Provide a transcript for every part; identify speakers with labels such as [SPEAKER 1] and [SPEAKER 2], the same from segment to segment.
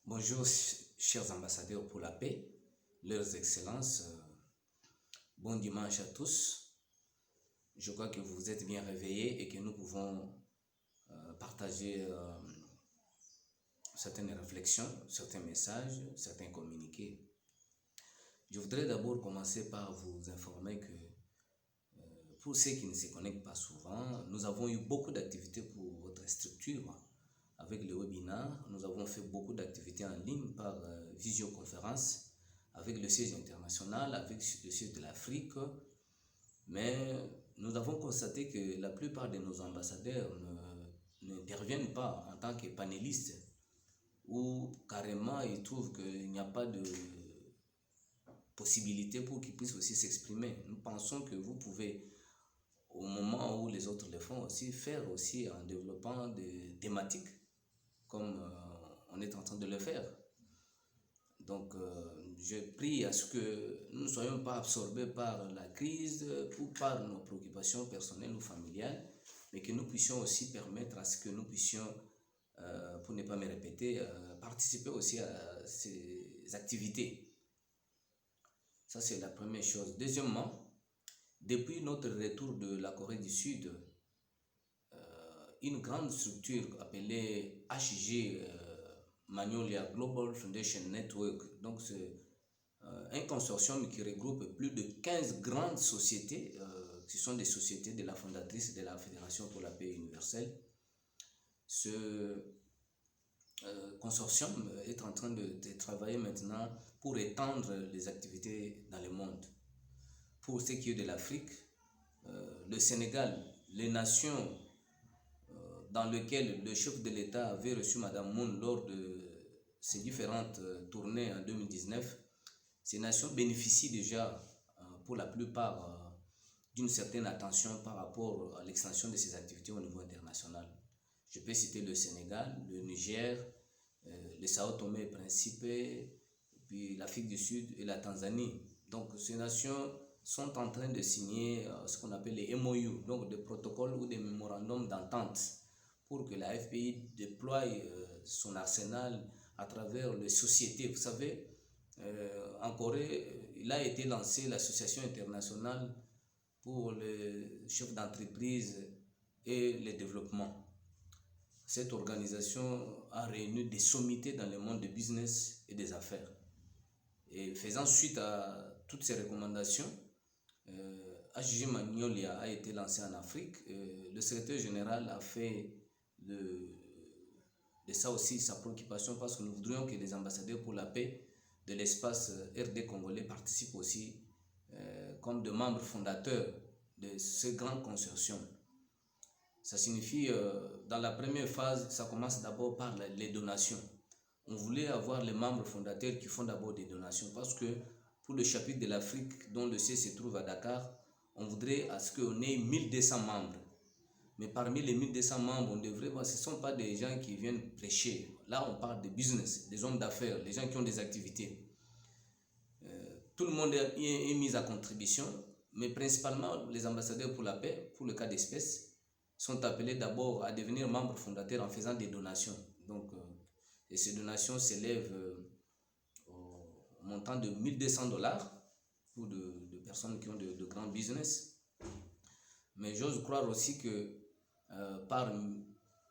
[SPEAKER 1] Bonjour, chers ambassadeurs pour la paix, leurs excellences. Bon dimanche à tous. Je crois que vous êtes bien réveillés et que nous pouvons partager certaines réflexions, certains messages, certains communiqués. Je voudrais d'abord commencer par vous informer que pour ceux qui ne se connectent pas souvent, nous avons eu beaucoup d'activités pour votre structure. Avec le webinaire, nous avons fait beaucoup d'activités en ligne par visioconférence avec le siège international, avec le siège de l'Afrique. Mais nous avons constaté que la plupart de nos ambassadeurs n'interviennent pas en tant que panélistes ou carrément ils trouvent qu'il n'y a pas de possibilité pour qu'ils puissent aussi s'exprimer. Nous pensons que vous pouvez, au moment où les autres le font aussi, faire aussi en développant des thématiques comme on est en train de le faire. Donc, je prie à ce que nous ne soyons pas absorbés par la crise ou par nos préoccupations personnelles ou familiales, mais que nous puissions aussi permettre à ce que nous puissions, pour ne pas me répéter, participer aussi à ces activités. Ça, c'est la première chose. Deuxièmement, depuis notre retour de la Corée du Sud, une grande structure appelée HG Magnolia Global Foundation Network, donc c'est un consortium qui regroupe plus de 15 grandes sociétés, qui sont des sociétés de la fondatrice de la Fédération pour la paix universelle. Ce consortium est en train de travailler maintenant pour étendre les activités dans le monde. Pour ce qui est de l'Afrique, le Sénégal, les nations dans lesquelles le chef de l'État avait reçu Mme Moon lors de ses différentes tournées en 2019, ces nations bénéficient déjà pour la plupart d'une certaine attention par rapport à l'extension de ces activités au niveau international. Je peux citer le Sénégal, le Niger, le Sao Tomé et Principe, puis l'Afrique du Sud et la Tanzanie. Donc ces nations sont en train de signer ce qu'on appelle les MOU, donc des protocoles ou des mémorandums d'entente pour que la FPI déploie son arsenal à travers les sociétés. Vous savez, en Corée, il a été lancé l'Association internationale pour les chefs d'entreprise et le développement. Cette organisation a réuni des sommités dans le monde du business et des affaires. Et faisant suite à toutes ces recommandations, HG Magnolia a été lancé en Afrique. Le secrétaire général a fait de ça aussi sa préoccupation parce que nous voudrions que les ambassadeurs pour la paix de l'espace RD congolais participent aussi comme de membres fondateurs de ce grand consortium. Ça signifie, dans la première phase, ça commence d'abord par les donations. On voulait avoir les membres fondateurs qui font d'abord des donations parce que pour le chapitre de l'Afrique, dont le siège se trouve à Dakar, on voudrait à ce qu'on ait 1200 membres. Mais parmi les 1200 membres, on devrait voir, ce ne sont pas des gens qui viennent prêcher. Là, on parle de business, des hommes d'affaires, les gens qui ont des activités. Tout le monde est mis à contribution, mais principalement les ambassadeurs pour la paix, pour le cas d'espèce, sont appelés d'abord à devenir membres fondateurs en faisant des donations. Donc, et ces donations s'élèvent au montant de $1200 pour de personnes qui ont de grands business. Mais j'ose croire aussi que par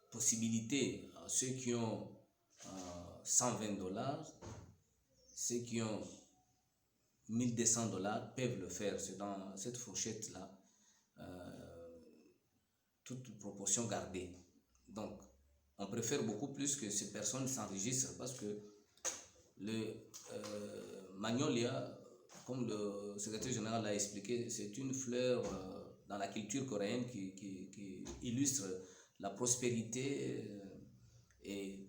[SPEAKER 1] possibilité, ceux qui ont $120, ceux qui ont $1200 peuvent le faire. C'est dans cette fourchette-là, toute proportion gardée. Donc, on préfère beaucoup plus que ces personnes s'enregistrent parce que le Magnolia, comme le secrétaire général l'a expliqué, c'est une fleur dans la culture coréenne qui illustre la prospérité et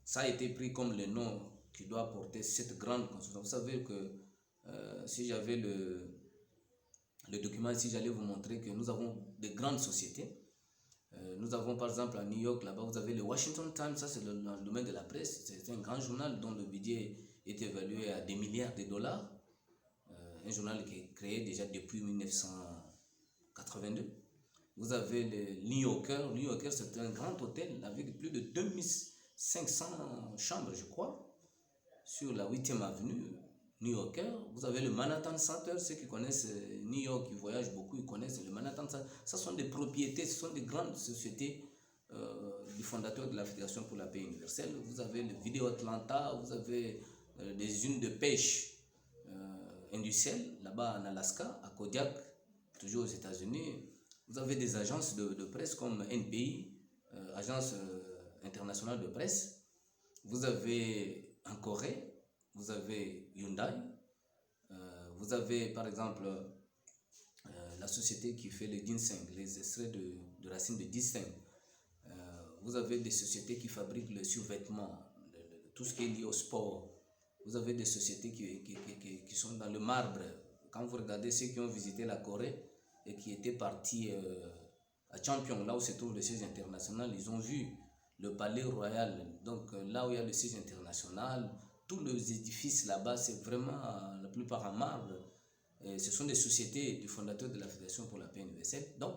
[SPEAKER 1] ça a été pris comme le nom qui doit porter cette grande construction. Vous savez que si j'avais le document ici, j'allais vous montrer que nous avons de grandes sociétés. Nous avons par exemple à New York, là-bas, vous avez le Washington Times, ça c'est dans le domaine de la presse, c'est un grand journal dont le budget est évalué à des milliards de dollars. Un journal qui est créé déjà depuis 1982. Vous avez le New Yorker. C'est un grand hôtel avec plus de 2500 chambres, je crois.
[SPEAKER 2] sur la 8e avenue, New Yorker. Vous avez le Manhattan Center, ceux qui connaissent New York, qui voyagent beaucoup, ils connaissent le Manhattan Center. Ce sont des propriétés, ce sont des grandes sociétés du fondateur de la Fédération pour la paix universelle. Vous avez le Video Atlanta, vous avez des unes de pêche industrielles, là-bas en Alaska, à Kodiak, toujours aux États-Unis. Vous avez des agences de presse comme NPI, Agence internationale de presse. Vous avez en Corée, vous avez Hyundai, vous avez par exemple la société qui fait le ginseng, les extraits de racines de ginseng. Vous avez des sociétés qui fabriquent le survêtement, tout ce qui est lié au sport. Vous avez des sociétés qui sont dans le marbre. Quand vous regardez ceux qui ont visité la Corée et qui étaient partis à Champion, là où se trouve le siège international, ils ont vu le palais royal. Donc là où il y a le siège international, tous les édifices là-bas, c'est vraiment la plupart en marbre. Et ce sont des sociétés du fondateur de la Fédération pour la paix universelle. Donc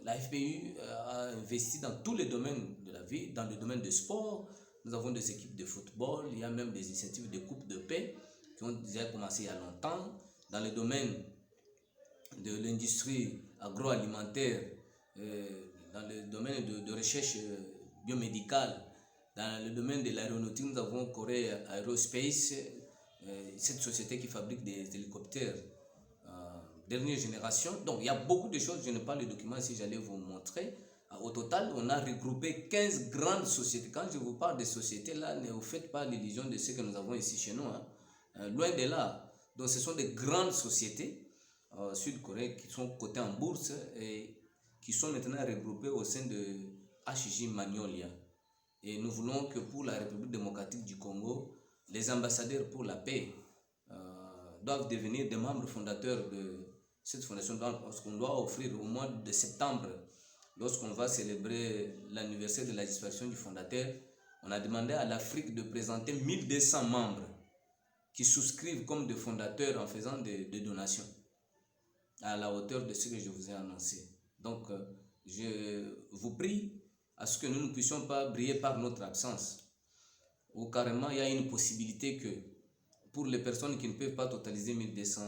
[SPEAKER 2] la FPU a investi dans tous les domaines de la vie, dans le domaine du sport. Nous avons des équipes de football, il y a même des initiatives de coupes de paix qui ont déjà commencé il y a longtemps. Dans le domaine de l'industrie agroalimentaire, dans le domaine de recherche biomédicale, dans le domaine de l'aéronautique, nous avons Corée Aerospace, cette société qui fabrique des hélicoptères dernière génération. Donc il y a beaucoup de choses, je n'ai pas le document si j'allais vous montrer. Au total, on a regroupé 15 grandes sociétés. Quand je vous parle de sociétés, là, ne vous faites pas l'illusion de ce que nous avons ici chez nous. Loin de là. Donc ce sont des grandes sociétés sud-coréennes qui sont cotées en bourse et qui sont maintenant regroupées au sein de HJ Magnolia. Et nous voulons que pour la République démocratique du Congo, les ambassadeurs pour la paix doivent devenir des membres fondateurs de cette fondation. Parce qu'on doit offrir au mois de septembre, lorsqu'on va célébrer l'anniversaire de la disparition du fondateur, on a demandé à l'Afrique de présenter 1200 membres qui souscrivent comme des fondateurs en faisant des donations à la hauteur de ce que je vous ai annoncé. Donc, je vous prie à ce que nous ne puissions pas briller par notre absence. Ou carrément, il y a une possibilité que pour les personnes qui ne peuvent pas totaliser 1200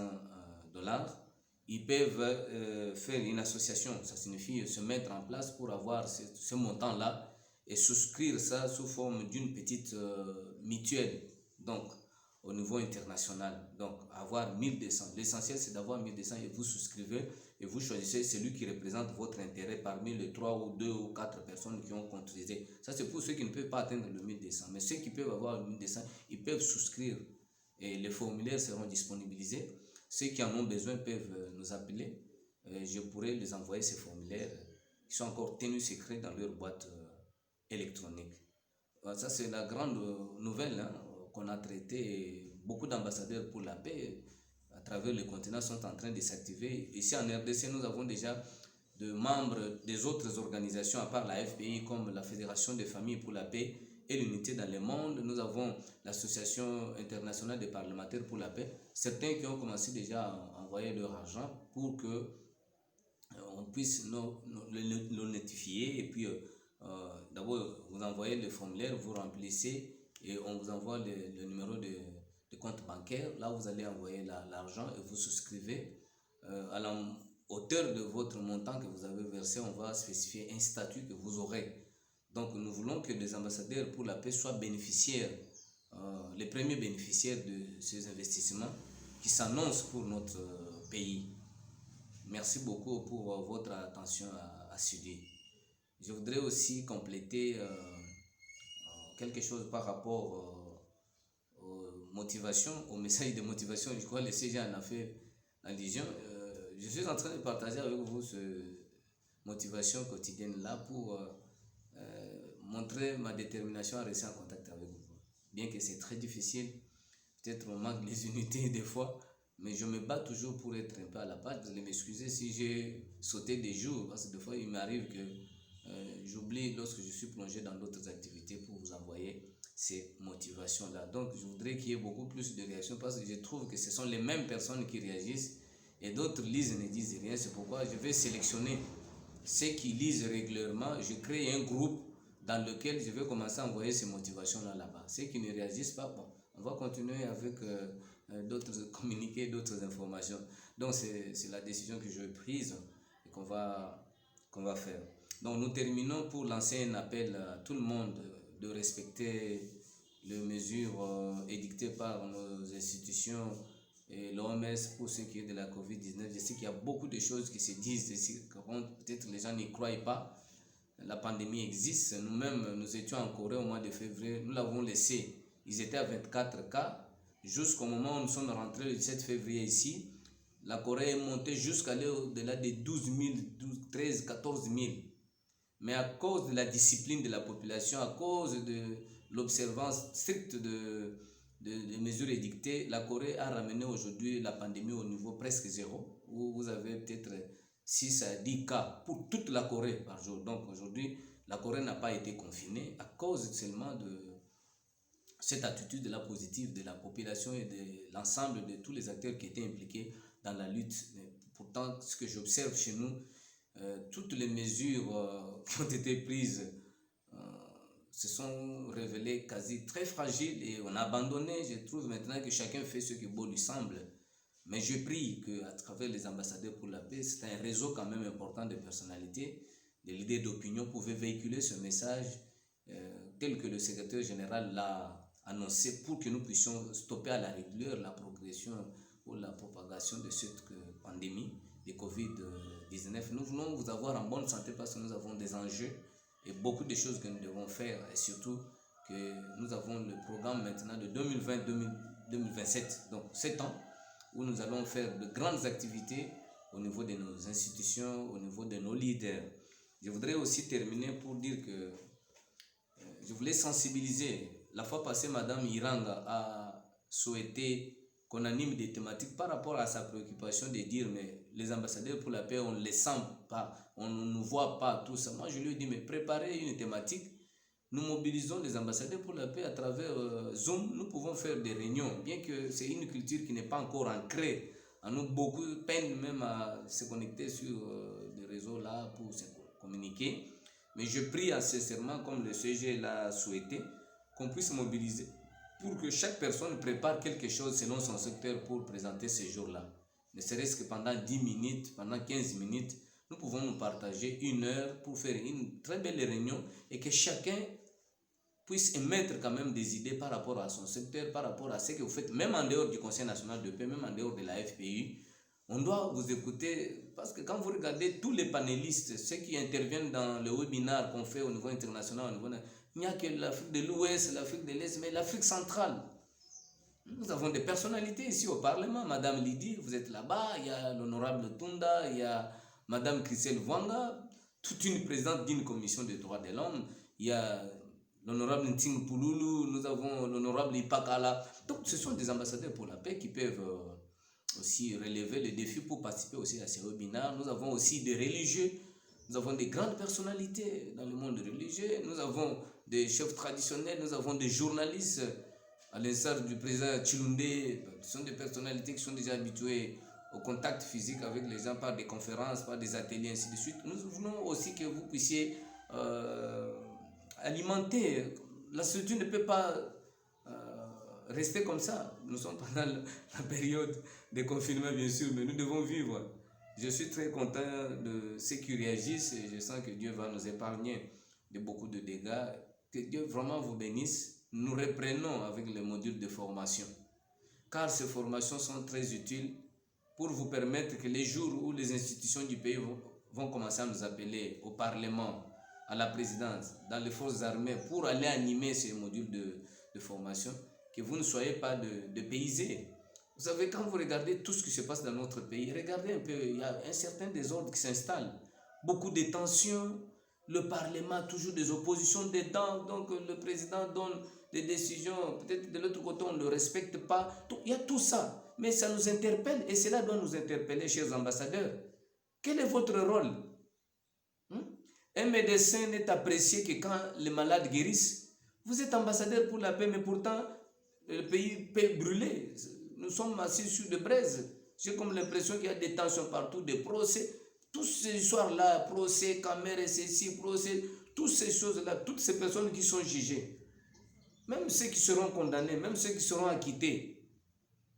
[SPEAKER 2] dollars, ils peuvent faire une association. Ça signifie se mettre en place pour avoir ce montant-là et souscrire ça sous forme d'une petite mutuelle. Donc, au niveau international. Donc, avoir 1200. L'essentiel, c'est d'avoir 1200 et vous souscrivez et vous choisissez celui qui représente votre intérêt parmi les 3 ou 2 ou 4 personnes qui ont contribué. Ça, c'est pour ceux qui ne peuvent pas atteindre le 1200. Mais ceux qui peuvent avoir le 1200, ils peuvent souscrire et les formulaires seront disponibilisés. Ceux qui en ont besoin peuvent nous appeler. Je pourrai les envoyer ces formulaires qui sont encore tenus secrets dans leur boîte électronique. Ça, c'est la grande nouvelle qu'on a traitée. Beaucoup d'ambassadeurs pour la paix à travers le continent sont en train de s'activer. Ici en RDC, nous avons déjà de membres des autres organisations à part la FPI comme la Fédération des familles pour la paix et l'unité dans le monde. Nous avons l'Association internationale des parlementaires pour la paix. Certains qui ont commencé déjà à envoyer leur argent pour que on puisse le notifier. Et puis, d'abord, vous envoyez le formulaire, vous remplissez et on vous envoie le numéro de compte bancaire. Là, vous allez envoyer l'argent et vous souscrivez. À la hauteur de votre montant que vous avez versé, on va spécifier un statut que vous aurez. Donc, nous voulons que les ambassadeurs pour la paix soient bénéficiaires, les premiers bénéficiaires de ces investissements qui s'annoncent pour notre pays. Merci beaucoup pour votre attention assidue. Je voudrais aussi compléter quelque chose par rapport aux motivations, au message de motivation. Je crois que le CG en a fait allusion. Je suis en train de partager avec vous cette motivation quotidienne-là pour montrer ma détermination à rester en contact avec vous. Bien que c'est très difficile, peut-être on manque les unités des fois, mais je me bats toujours pour être un peu à la page. Vous allez m'excuser si j'ai sauté des jours, parce que des fois il m'arrive que j'oublie lorsque je suis plongé dans d'autres activités pour vous envoyer ces motivations-là. Donc je voudrais qu'il y ait beaucoup plus de réactions parce que je trouve que ce sont les mêmes personnes qui réagissent et d'autres lisent et ne disent rien. C'est pourquoi je vais sélectionner ceux qui lisent régulièrement. Je crée un groupe dans lequel je vais commencer à envoyer ces motivations-là là-bas. Ceux qui ne réagissent pas, bon, On va continuer avec d'autres communiqués, d'autres informations. Donc c'est la décision que j'ai prise et qu'on va faire. Donc nous terminons pour lancer un appel à tout le monde de respecter les mesures édictées par nos institutions et l'OMS pour ce qui est de la COVID-19. Je sais qu'il y a beaucoup de choses qui se disent, peut-être les gens n'y croient pas. La pandémie existe. Nous-mêmes, nous étions en Corée au mois de février, nous l'avons laissé. Ils étaient à 24 cas jusqu'au moment où nous sommes rentrés le 17 février ici. La Corée est montée jusqu'à au-delà de 12 000, 13 000, 14 000. Mais à cause de la discipline de la population, à cause de l'observance stricte des mesures édictées, la Corée a ramené aujourd'hui la pandémie au niveau presque zéro, où vous avez peut-être 6 à 10 cas pour toute la Corée par jour. Donc aujourd'hui, la Corée n'a pas été confinée à cause seulement de cette attitude de la positive de la population et de l'ensemble de tous les acteurs qui étaient impliqués dans la lutte. Mais pourtant, ce que j'observe chez nous, toutes les mesures qui ont été prises se sont révélées quasi très fragiles et on a abandonné. Je trouve maintenant que chacun fait ce que bon lui semble. Mais je prie qu'à travers les ambassadeurs pour la paix, c'est un réseau quand même important de personnalités, de leaders d'opinion pouvaient véhiculer ce message tel que le secrétaire général l'a annoncé pour que nous puissions stopper à la rigueur la progression ou la propagation de cette pandémie de COVID-19. Nous voulons vous avoir en bonne santé parce que nous avons des enjeux et beaucoup de choses que nous devons faire et surtout que nous avons le programme maintenant de 2020-2027, donc 7 ans, où nous allons faire de grandes activités au niveau de nos institutions, au niveau de nos leaders. Je voudrais aussi terminer pour dire que je voulais sensibiliser. La fois passée, Madame Iranga a souhaité qu'on anime des thématiques par rapport à sa préoccupation de dire mais les ambassadeurs pour la paix, on ne les sent pas, on ne nous voit pas, tout ça. Moi, je lui ai dit mais préparez une thématique. Nous mobilisons les ambassadeurs pour la paix à travers Zoom. Nous pouvons faire des réunions, bien que c'est une culture qui n'est pas encore ancrée. En nous, beaucoup peinent même à se connecter sur des réseaux là pour se communiquer. Mais je prie sincèrement, comme le CG l'a souhaité, qu'on puisse mobiliser pour que chaque personne prépare quelque chose selon son secteur pour présenter ces jours-là. Ne serait-ce que pendant 10 minutes, pendant 15 minutes, nous pouvons nous partager 1 heure pour faire une très belle réunion et que chacun puisse émettre quand même des idées par rapport à son secteur, par rapport à ce que vous faites, même en dehors du Conseil national de paix, même en dehors de la FPI. On doit vous écouter parce que quand vous regardez tous les panélistes, ceux qui interviennent dans le webinaire qu'on fait au niveau international, il n'y a que l'Afrique de l'Ouest, l'Afrique de l'Est, mais l'Afrique centrale. Nous avons des personnalités ici au Parlement. Madame Lydie, vous êtes là-bas. Il y a l'honorable Tunda, il y a Madame Christelle Vwanga, toute une présidente d'une commission des droits de l'homme. Il y a l'honorable Nting Pouloulou, nous avons l'honorable Ipakala. Donc ce sont des ambassadeurs pour la paix qui peuvent aussi relever les défis pour participer aussi à ces webinaires. Nous avons aussi des religieux, nous avons des grandes personnalités dans le monde religieux, nous avons des chefs traditionnels, nous avons des journalistes, à l'instar du président Chilundé. Ce sont des personnalités qui sont déjà habituées au contact physique avec les gens par des conférences, par des ateliers, ainsi de suite. Nous voulons aussi que vous puissiez alimenter. La structure ne peut pas rester comme ça. Nous sommes pendant la période de confinement, bien sûr, mais nous devons vivre. Je suis très content de ceux qui réagissent et je sens que Dieu va nous épargner de beaucoup de dégâts. Que Dieu vraiment vous bénisse. Nous reprenons avec les modules de formation, car ces formations sont très utiles pour vous permettre que les jours où les institutions du pays vont commencer à nous appeler au Parlement, à la présidence, dans les forces armées, pour aller animer ces modules de formation, que vous ne soyez pas de paysés. Vous savez, quand vous regardez tout ce qui se passe dans notre pays, regardez un peu, il y a un certain désordre qui s'installe, beaucoup de tensions, le Parlement, toujours des oppositions dedans, donc le président donne des décisions, peut-être de l'autre côté on ne le respecte pas, il y a tout ça, mais ça nous interpelle et cela doit nous interpeller, chers ambassadeurs. Quel est votre rôle? Un médecin n'est apprécié que quand les malades guérissent. Vous êtes ambassadeur pour la paix, mais pourtant le pays peut brûler. Nous sommes assis sur des braises. J'ai comme l'impression qu'il y a des tensions partout, des procès. Tous ces histoires-là, procès, caméras, ceci, procès, toutes ces choses-là, toutes ces personnes qui sont jugées.
[SPEAKER 1] même ceux qui seront condamnés, même ceux qui seront acquittés,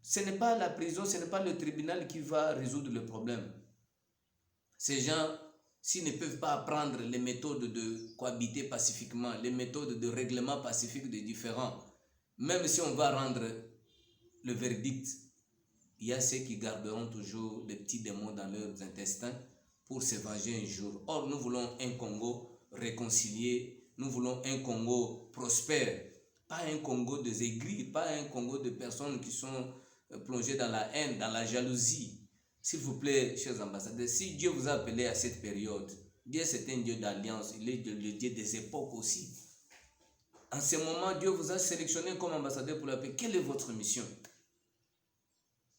[SPEAKER 1] ce n'est pas la prison, ce n'est pas le tribunal qui va résoudre le problème. Ces gens, s'ils ne peuvent pas apprendre les méthodes de cohabiter pacifiquement, les méthodes de règlement pacifique des différends, même si on va rendre le verdict, il y a ceux qui garderont toujours des petits démons dans leurs intestins pour se venger un jour. Or, nous voulons un Congo réconcilié, nous voulons un Congo prospère, pas un Congo des aigris, pas un Congo de personnes qui sont plongées dans la haine, dans la jalousie. S'il vous plaît, chers ambassadeurs, si Dieu vous a appelé à cette période, Dieu c'est un Dieu d'alliance, il est le Dieu des époques aussi. En ce moment, Dieu vous a sélectionné comme ambassadeur pour la paix. Quelle est votre mission?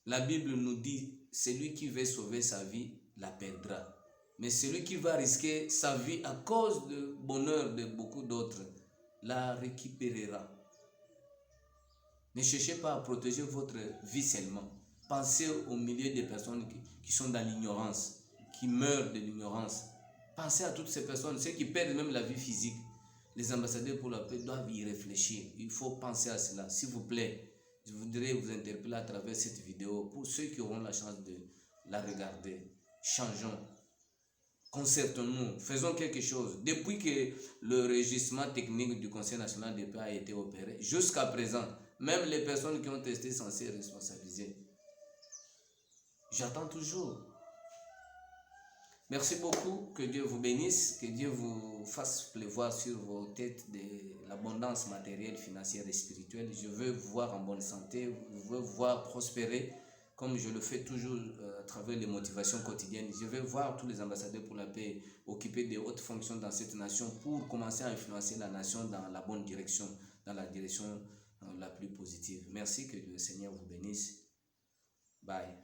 [SPEAKER 1] La Bible nous dit, celui qui veut sauver sa vie, la perdra. Mais celui qui va risquer sa vie à cause du bonheur de beaucoup d'autres, la récupérera. Ne cherchez pas à protéger votre vie seulement. Pensez au milieu des personnes qui sont dans l'ignorance, qui meurent de l'ignorance. Pensez à toutes ces personnes, ceux qui perdent même la vie physique. Les ambassadeurs pour la paix doivent y réfléchir. Il faut penser à cela. S'il vous plaît, je voudrais vous interpeller à travers cette vidéo. Pour ceux qui auront la chance de la regarder, changeons. Concertons-nous, faisons quelque chose. Depuis que le régissement technique du Conseil national de paix a été opéré, jusqu'à présent, même les personnes qui ont testé sont censées responsabiliser. J'attends toujours. Merci beaucoup, que Dieu vous bénisse, que Dieu vous fasse pleuvoir sur vos têtes de l'abondance matérielle, financière et spirituelle. Je veux vous voir en bonne santé, je veux vous voir prospérer, comme je le fais toujours à travers les motivations quotidiennes. Je veux voir tous les ambassadeurs pour la paix occuper de hautes fonctions dans cette nation pour commencer à influencer la nation dans la bonne direction, dans la direction la plus positive. Merci, que le Seigneur vous bénisse. Bye.